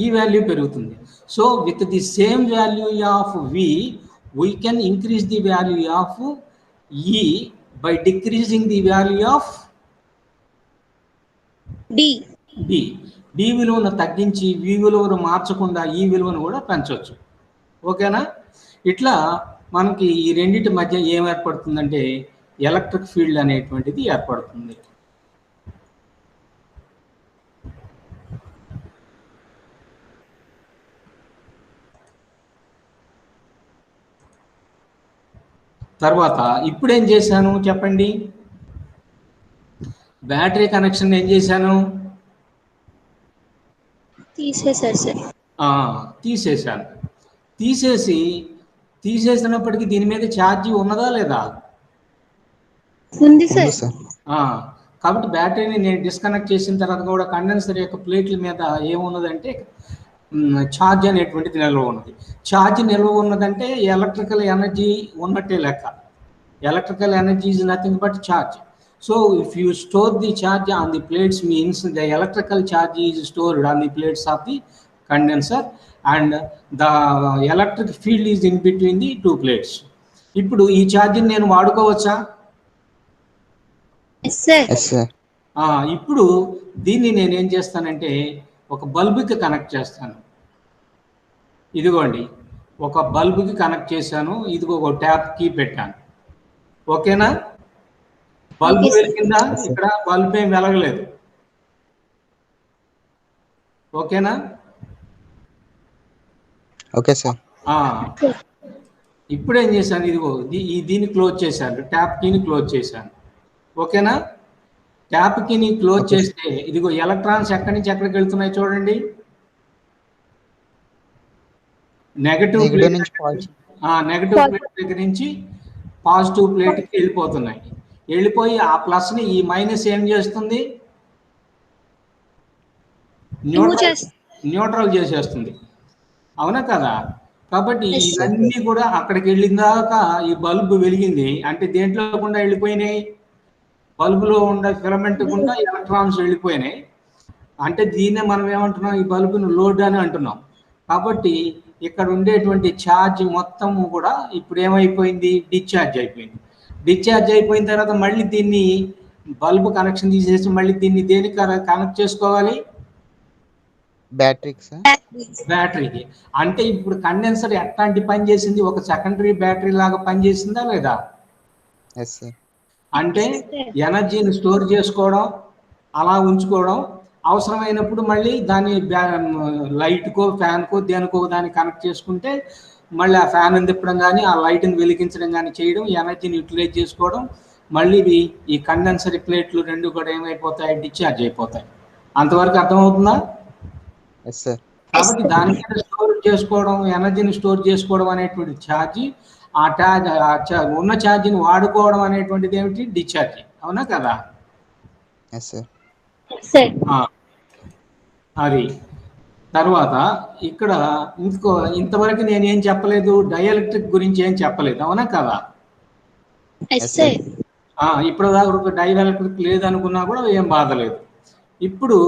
ఈ వాల్యూ పెరుగుతుంది. So with the same value of V we can increase the value of E by decreasing the value of D. D విలువను తగ్గించి వి విలువను మార్చకుండా ఈ విలువను కూడా పెంచవచ్చు, ఓకేనా? ఇట్లా మనకి ఈ రెండింటి మధ్య ఏం ఏర్పడుతుందంటే ఎలక్ట్రిక్ ఫీల్డ్ అనేటువంటిది ఏర్పడుతుంది. తర్వాత ఇప్పుడు ఏం చేశాను చెప్పండి? బ్యాటరీ కనెక్షన్ ఏం చేశాను? తీసేశాను. తీసేసినప్పటికీ దీని మీద ఛార్జీ ఉన్నదా లేదా? ఉంది సార్. కాబట్టి బ్యాటరీని నేను డిస్కనెక్ట్ చేసిన తర్వాత కూడా కండెన్సర్ యొక్క ప్లేట్ల మీద ఏమున్నదంటే ఛార్జ్ అనేటువంటిది నిల్వ ఉన్నది. ఛార్జ్ నిల్వ ఉన్నదంటే ఎలక్ట్రికల్ ఎనర్జీ ఉన్నట్టే లెక్క. Electrical energy is nothing but charge. So if you store the charge on the plates means the electrical charge is stored on the plates of the condenser and the electric field is in between the 2 plates. ఇప్పుడు ఈ ఛార్జ్ని నేను వాడుకోవచ్చా? ఇప్పుడు దీన్ని నేనేం చేస్తానంటే ఒక బల్బుకి connect చేస్తాను. ఇదిగోండి, ఒక బల్బుకి కనెక్ట్ చేశాను. ఇదిగో ఒక ట్యాప్ కీ పెట్టాను, ఓకేనా? బల్బు వెలిగిందా? ఇక్కడ బల్బు ఏం వెలగలేదు, ఓకేనా? Okay sir. ఇప్పుడు ఏం చేశాను? ఇదిగో దీన్ని క్లోజ్ చేశాను, ట్యాప్ కీని క్లోజ్ చేశాను, ఓకేనా? ట్యాప్ కీని క్లోజ్ చేస్తే ఇదిగో ఎలక్ట్రాన్స్ ఎక్కడి నుంచి ఎక్కడికి వెళ్తున్నాయి చూడండి. నెగటివ్ ప్లేట్ దగ్గర నుంచి పాజిటివ్ ప్లేట్కి వెళ్ళిపోతున్నాయి. వెళ్ళిపోయి ఆ ప్లస్ని ఈ మైనస్ ఏం చేస్తుంది? న్యూట్రల్ చేసేస్తుంది, అవునా కదా? కాబట్టి ఇవన్నీ కూడా అక్కడికి వెళ్ళిన దాకా ఈ బల్బు వెలిగింది అంటే దేంట్లో కూడా వెళ్ళిపోయినాయి, బల్బులో ఉండే ఫిలమెంట్ గుండా ఎలక్ట్రాన్స్ వెళ్ళిపోయినాయి. అంటే దీన్నే మనం ఏమంటున్నాం? ఈ బల్బును లోడ్ అని అంటున్నాం. కాబట్టి ఇక్కడ ఉండేటువంటి ఛార్జ్ మొత్తము కూడా ఇప్పుడు ఏమైపోయింది? డిశ్చార్జ్ అయిపోయింది. డిశ్చార్జ్ అయిపోయిన తర్వాత మళ్ళీ దీన్ని బల్బు కనెక్షన్ తీసేసి మళ్ళీ దీన్ని దేనికి కనెక్ట్ చేసుకోవాలి? బ్యాటరీకి. అంటే ఇప్పుడు కండెన్సర్ ఎట్లాంటి పని చేసింది? ఒక సెకండరీ బ్యాటరీ లాగా పనిచేసిందా లేదా? అంటే ఎనర్జీని స్టోర్ చేసుకోవడం, అలా ఉంచుకోవడం, అవసరమైనప్పుడు మళ్ళీ దాన్ని లైట్కో ఫ్యాన్కో దేనికో దాన్ని కనెక్ట్ చేసుకుంటే మళ్ళీ ఆ ఫ్యాన్ తిప్పడం కానీ ఆ లైట్ని వెలిగించడం కానీ చేయడం, ఎనర్జీని యూటిలైజ్ చేసుకోవడం, మళ్ళీ ఈ కండెన్సర్ ప్లేట్లు రెండు కూడా ఏమైపోతాయి, డిశ్చార్జ్ అయిపోతాయి. అంతవరకు అర్థమవుతుందా? Yes sir. కాబట్టి దాని మీద స్టోర్ చేసుకోవడం, ఎనర్జీని స్టోర్ చేసుకోవడం అనేటువంటి ఛార్జీ, ఉన్న ఛార్జీని వాడుకోవడం అనేటువంటిది ఏమిటి, డిశ్చార్జ్. అవునా కదా? Yes sir. అది తర్వాత ఇక్కడ ఇంతవరకు నేను ఏం చెప్పలేదు, డైఎలక్ట్రిక్ గురించి ఏం చెప్పలేదు. అవునా కదా? ఇప్పుడు దాకా డైఎలక్ట్రిక్ లేదనుకున్నా కూడా ఏం బాధ లేదు. ఇప్పుడు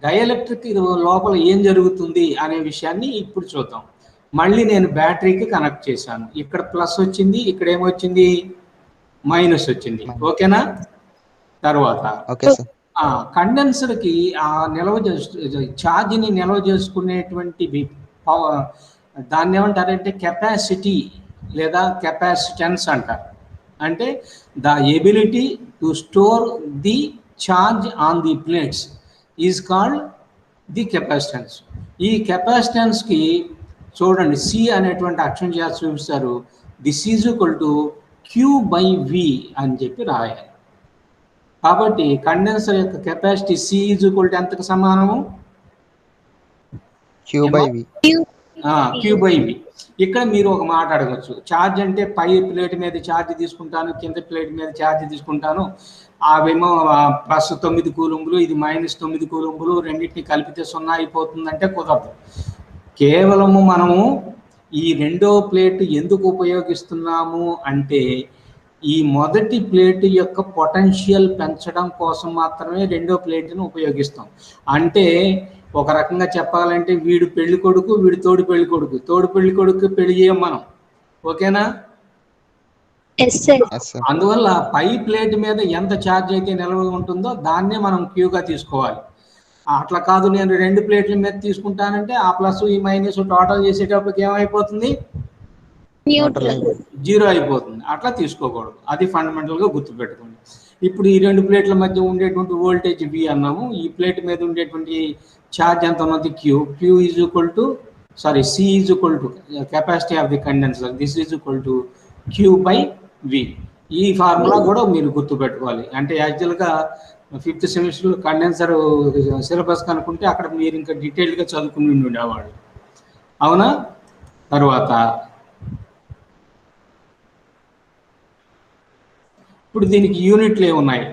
డైఎలక్ట్రిక్ లోపల ఏం జరుగుతుంది అనే విషయాన్ని ఇప్పుడు చూద్దాం. మళ్ళీ నేను బ్యాటరీకి కనెక్ట్ చేశాను. ఇక్కడ ప్లస్ వచ్చింది, ఇక్కడ ఏమొచ్చింది, మైనస్ వచ్చింది. ఓకేనా? తర్వాత కండెన్సర్కి ఆ ఛార్జ్ని నిల్వ చేసుకునేటువంటి దాన్ని ఏమంటారంటే కెపాసిటీ లేదా కెపాసిటెన్స్ అంటారు. అంటే the ability to store the charge on the plates is called the capacitance. ఈ కెపాసిటెన్స్కి చూడండి, సి అనేటువంటి అక్షరం చేసి చూపిస్తారు. This is equal to Q/V అని చెప్పి రాయాలి. కాబట్టి కండెన్సర్ యొక్క capacity C is equal to ఎంతకు సమానము, Q/V. Q/V. ఇక్కడ మీరు ఒక మాట అడగచ్చు, ఛార్జ్ అంటే పై ప్లేట్ మీద ఛార్జ్ తీసుకుంటాను, కింద ప్లేట్ మీద ఛార్జ్ తీసుకుంటాను, అవేమో ప్లస్ 9 కూలుంబులు, ఇది -9 కూలుంబులు, రెండింటిని కలిపితే 0 అయిపోతుందంటే కుదరదు. కేవలము మనము ఈ రెండో ప్లేట్ ఎందుకు ఉపయోగిస్తున్నాము అంటే ఈ మొదటి ప్లేట్ యొక్క పొటెన్షియల్ పెంచడం కోసం మాత్రమే రెండో ప్లేట్ను ఉపయోగిస్తాం. అంటే ఒక రకంగా చెప్పాలంటే వీడు పెళ్లి కొడుకు, వీడు తోడు పెళ్లి కొడుకు, తోడు పెళ్లి కొడుకు పెళ్లి చేయం మనం. ఓకేనా? అందువల్ల పై ప్లేట్ మీద ఎంత ఛార్జ్ అయితే నిల్వ ఉంటుందో దాన్నే మనం క్యూగా తీసుకోవాలి. అట్లా కాదు నేను రెండు ప్లేట్ల మీద తీసుకుంటానంటే ఆ ప్లస్ ఈ మైనస్ టోటల్ చేసేటప్పటికి ఏమైపోతుంది, 0 అయిపోతుంది. అట్లా తీసుకోకూడదు. అది ఫండమెంటల్గా గుర్తుపెట్టుకోండి. ఇప్పుడు ఈ రెండు ప్లేట్ల మధ్య ఉండేటువంటి వోల్టేజ్ V అన్నాము. ఈ ప్లేట్ మీద ఉండేటువంటి ఛార్జ్ ఎంత ఉన్నది, Q is equal to C is equal to capacity of the condenser, this is equal to Q/V. ఈ ఫార్ములా కూడా మీరు గుర్తుపెట్టుకోవాలి. అంటే యాక్చువల్గా 5th సెమిస్టర్ కండెన్సర్ సిలబస్ కనుక్కుంటే అక్కడ మీరు ఇంకా డీటెయిల్గా చదువుకుని ఉండేవాళ్ళు. అవునా? తర్వాత ఇప్పుడు దీనికి యూనిట్లు ఏమున్నాయి,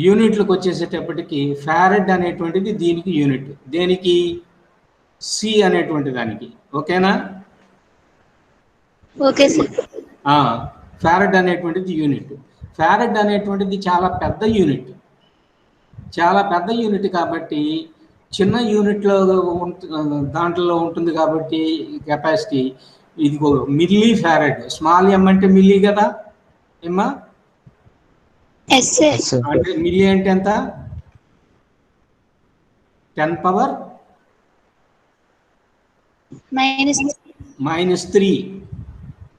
యూనిట్లకు వచ్చేసేటప్పటికి ఫారెడ్ అనేటువంటిది దీనికి యూనిట్, దేనికి, సి అనేటువంటి దానికి. ఓకేనా? Okay sir. ఫారెడ్ అనేటువంటిది యూనిట్. ఫారెడ్ అనేటువంటిది చాలా పెద్ద యూనిట్, చాలా పెద్ద యూనిట్ కాబట్టి చిన్న యూనిట్లో దాంట్లో ఉంటుంది కాబట్టి కెపాసిటీ ఇదిగో మిల్లీ ఫారెడ్. స్మాల్ ఎమ్ అంటే మిల్లీ కదా ఏమ్మా? అంటే మిల్లీ అంటే ఎంత, 10⁻³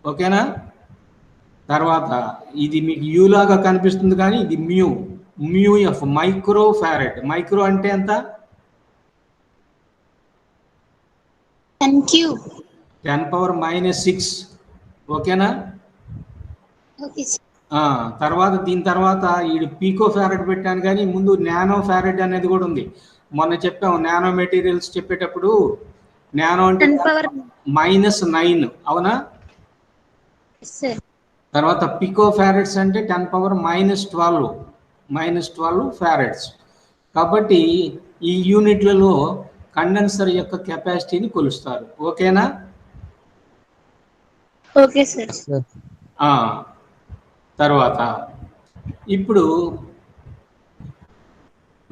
ఓకేనా? తర్వాత ఇది మీకు యూ లాగా కనిపిస్తుంది కానీ ఇది మ్యూఎఫ్, మైక్రో ఫారెడ్. మైక్రో అంటే ఎంత, 10⁻⁻⁶. ఓకేనా? తర్వాత దీని తర్వాత ఈ పీకో ఫారెడ్ పెట్టాను కానీ ముందు నానో ఫారెడ్ అనేది కూడా ఉంది. మొన్న చెప్పాము నానో మెటీరియల్స్ చెప్పేటప్పుడు, నానో అంటే -9. అవునా? తర్వాత పికో ఫారెడ్స్ అంటే 10⁻⁻12 ఫారెడ్స్. కాబట్టి ఈ యూనిట్లలో కండెన్సర్ యొక్క కెపాసిటీని కొలుస్తారు. ఓకేనా? Okay sir. తర్వాత ఇప్పుడు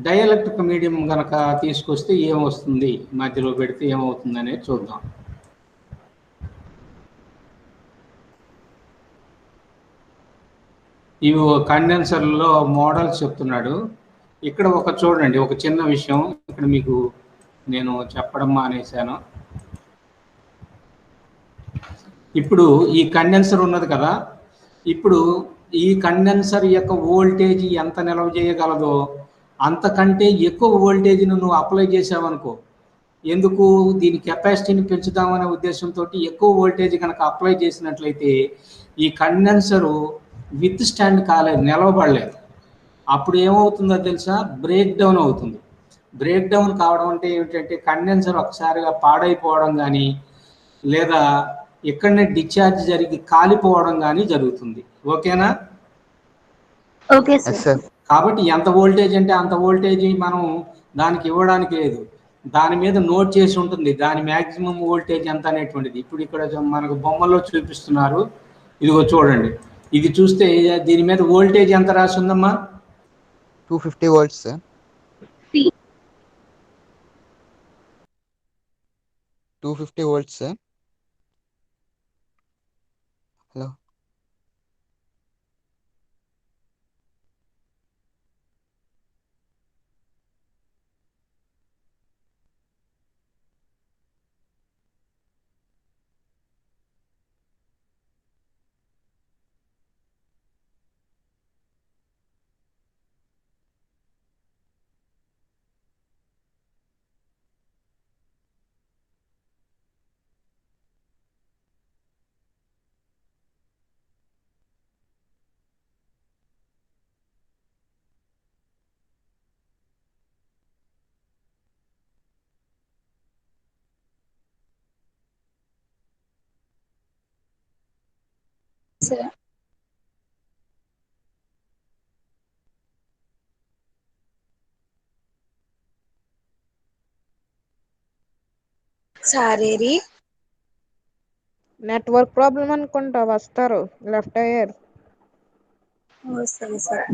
డైఎలక్ట్రిక్ మీడియం కనుక తీసుకొస్తే ఏమొస్తుంది, మధ్యలో పెడితే ఏమవుతుంది అనేది చూద్దాం. ఇవి కండెన్సర్లో మోడల్స్ చెప్తున్నాడు. ఇక్కడ ఒక చూడండి, ఒక చిన్న విషయం ఇక్కడ మీకు నేను చెప్పడం మానేశాను. ఇప్పుడు ఈ కండెన్సర్ ఉన్నది కదా, ఇప్పుడు ఈ కండెన్సర్ యొక్క వోల్టేజ్ ఎంత నిల్వ చేయగలదో అంతకంటే ఎక్కువ వోల్టేజ్‌ను నువ్వు అప్లై చేసావనుకో, ఎందుకు దీని కెపాసిటీని పెంచుదామనే ఉద్దేశంతో ఎక్కువ వోల్టేజ్ కనుక అప్లై చేసినట్లయితే ఈ కండెన్సరు విత్ స్టాండ్ కాలేదు, నిలవబడలేదు. అప్పుడు ఏమవుతుందో తెలుసా? బ్రేక్ డౌన్ అవుతుంది. బ్రేక్ డౌన్ కావడం అంటే ఏమిటంటే కండెన్సర్ ఒకసారిగా పాడైపోవడం కానీ లేదా ఇక్కడనే డిశ్చార్జ్ జరిగి కాలిపోవడం కానీ జరుగుతుంది. ఓకేనా? Okay yes sir. సార్. కాబట్టి ఎంత వోల్టేజ్ అంటే అంత వోల్టేజ్ మనం దానికి ఇవ్వడానికి లేదు. దాని మీద నోట్ చేసి ఉంటుంది దాని మ్యాక్సిమం వోల్టేజ్ ఎంత అనేటువంటిది. ఇప్పుడు ఇక్కడ మనకు బొమ్మలో చూపిస్తున్నారు, ఇదిగో చూడండి. ఇది చూస్తే దీని మీద వోల్టేజ్ ఎంత రాసి ఉందమ్మా? 250 volts sir. 250 volts sir. Hello. Sir. సారేరి నెట్వర్క్ ప్రాబ్లం అనుకుంటా, వస్తారు లెఫ్ట్ అయ్యారు. వస్తుంది సార్.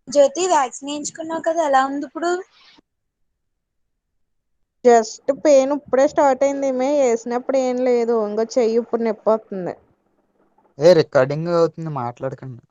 జ్యోతి వ్యాక్సిన్ వేయించుకున్నావు కదా, ఎలా ఉంది ఇప్పుడు? జస్ట్ పెయిన్ ఇప్పుడే స్టార్ట్ అయింది, వేసినప్పుడు ఏం లేదు, ఇంకా చెయ్యి ఇప్పుడు నొప్పి వస్తుంది. రికార్డింగ్ అవుతుంది, మాట్లాడకండి.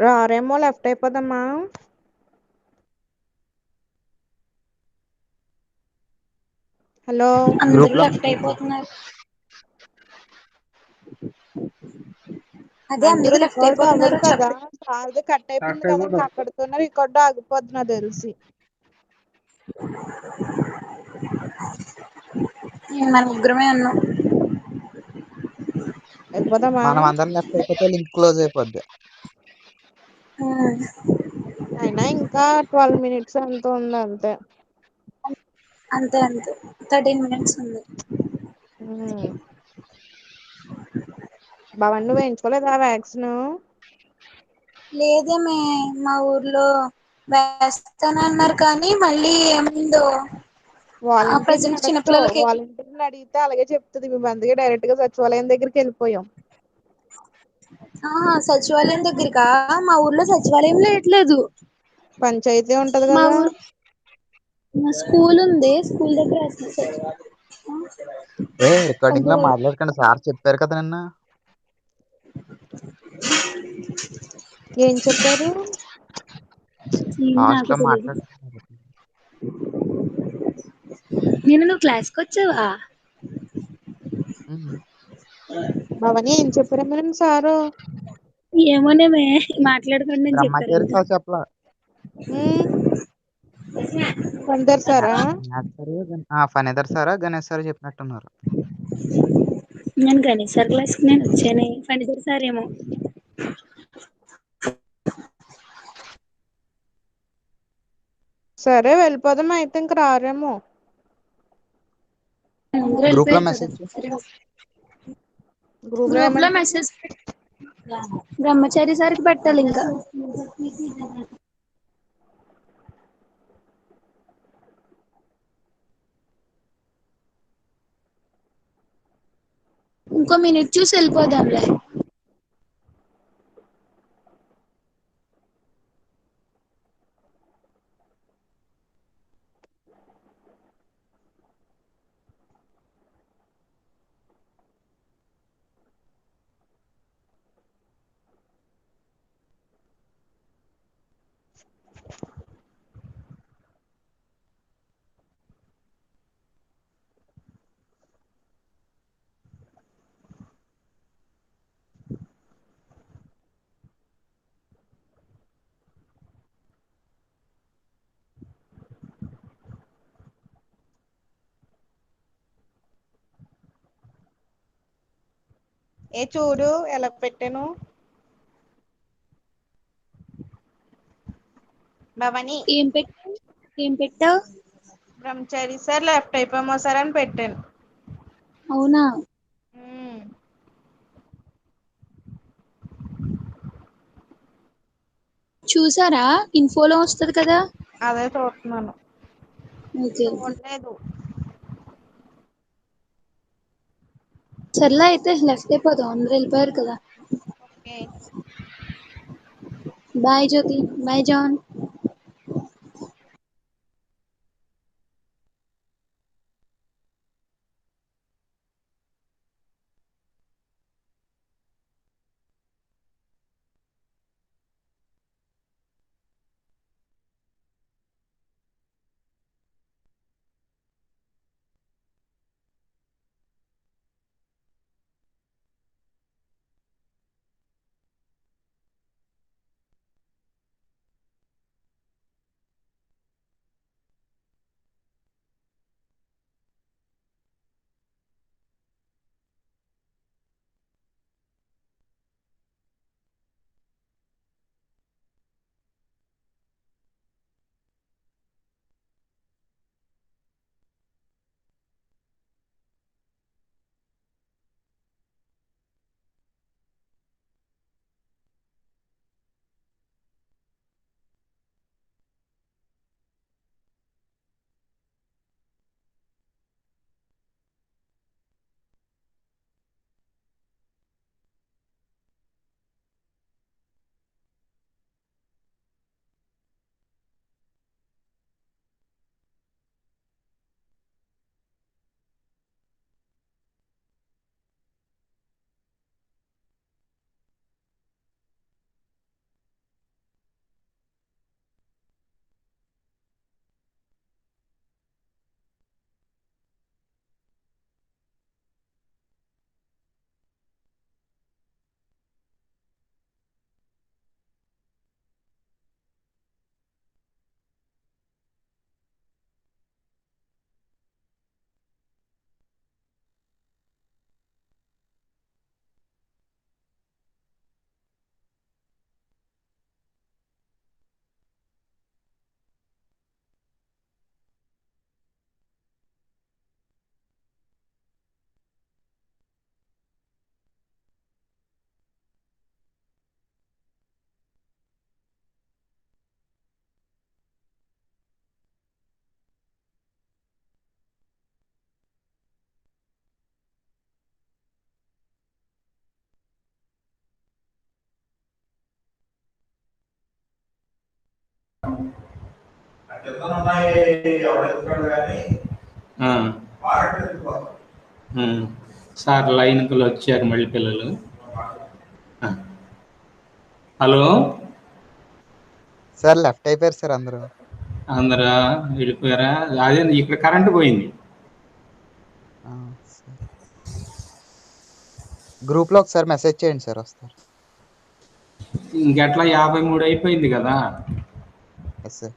రారేమో, లెఫ్ట్ అయిపోదమ్మా. హలో. అందరూ గ్రూప్ లో లెఫ్ట్ అయిపోతున్నారు. అదే అందరూ అందరూ లెఫ్ట్ రికార్డ్ అయిపోతున్నారు అవ్వదు కదా, చెప్పండి. సార్ది కట్ అయిపోయింది కదా, ఇంకా అక్కడితోనే రికార్డు ఆగిపోద్ది నాకు తెలిసి. మన ముగ్గురమే ఉన్నాం. వెళ్ళిపోదామా? మనం అందరం లెఫ్ట్ అయిపోతే లింక్ క్లోజ్ అయిపోద్ది. అయినా ఇంకా 12 minutes ఎంత ఉంది అంతే. అంతే అంతే, 13 minutes ఉంది. భవన్ నువ్వు వేయించుకోలేదా వ్యాక్సిన్? లేదేమే, మా ఊర్లో వేస్తానన్నారు కానీ మళ్ళీ ఏమైందో. వాలంటీర్ని ప్రజెంట్ అడక్కో, చిన్నపిల్లలకి వాలంటీర్ని అడిగితే అలాగే చెప్తుంది. మేము అందుకే డైరెక్ట్ గా సచివాలయం దగ్గరికి వెళ్ళిపోయాం. సచివాలయం దగ్గరికా? మా ఊర్లో సచివాలయం లేట్లేదు. పంచాయతీ ఉంటది మా కదా. ఊరు మా స్కూల్ ఉంది, స్కూల్ దగ్గర వేస్తున్నారు. ఏ రికార్డింగ్ అంటే లో మాట్లాడకండి, సార్ చెప్పారు కదా నిన్న. ఏం చెప్పారు? నాకు లాస్ట్ లో తెలీదు. మాట్లాడుతున్నారు. నేను నువ్వు క్లాస్కి వచ్చావా? ఉమ్. భవని ఏం చెప్పారమ్మా నేను సారు? ఏమోనేమే మాట్లాడుకోండి అని బ్రహ్మచారి చెప్పారంతే. సార్ చెప్పలా. అందరు సారా? ఫణిధర్ సారా గణేష్ సార్ చెప్పినట్టున్నారు. నేను గణేష్ సార్ క్లాస్కి నేను వచ్చానే, ఫణిధర్ సార్ ఏమో. సరే వెళ్ళిపోదాం అయితే, ఇంక రారేమో. అందరూ గ్రూప్ లో వెళ్ళిపోయారు కదా. మెసేజ్. సరే గ్రూప్ లో గ్రూప్ లో ఏమంటారు? మెసేజ్ బ్రహ్మచారి సార్కి పెట్టాలి ఇంకా. ఇంకో మినిట్ చూసి వెళ్ళిపోదాంలే. ఏ చూడు ఎలా పెట్టాను. భవని ఏం పెట్టావు? బ్రహ్మచారి సార్ లెఫ్ట్ అయిపోయామో సార్ అని పెట్టాను. అవునా? ఉమ్, చూసారా? ఇన్ఫోలో వస్తది కదా. అదే చూస్తున్నాను. ఓకే చూడలేదు. సర్లే అయితే లెఫ్ట్ అయిపోదాం, అందరూ వెళ్ళిపోయారు కదా. ఓకే. బాయ్ జ్యోతి, బాయ్ జాన్. ఆ. సార్ లైన్కి వచ్చారు మళ్ళీ పిల్లలు. హలో సార్ లెఫ్ట్ అయిపోయారు సార్ అందరూ. అందరా వెళ్ళిపోయారా? అదే ఇక్కడ కరెంట్ పోయింది. గ్రూప్లో ఒకసారి మెసేజ్ చేయండి సార్, వస్తారు. ఇంకెట్లా 53 అయిపోయింది కదా. Yes sir.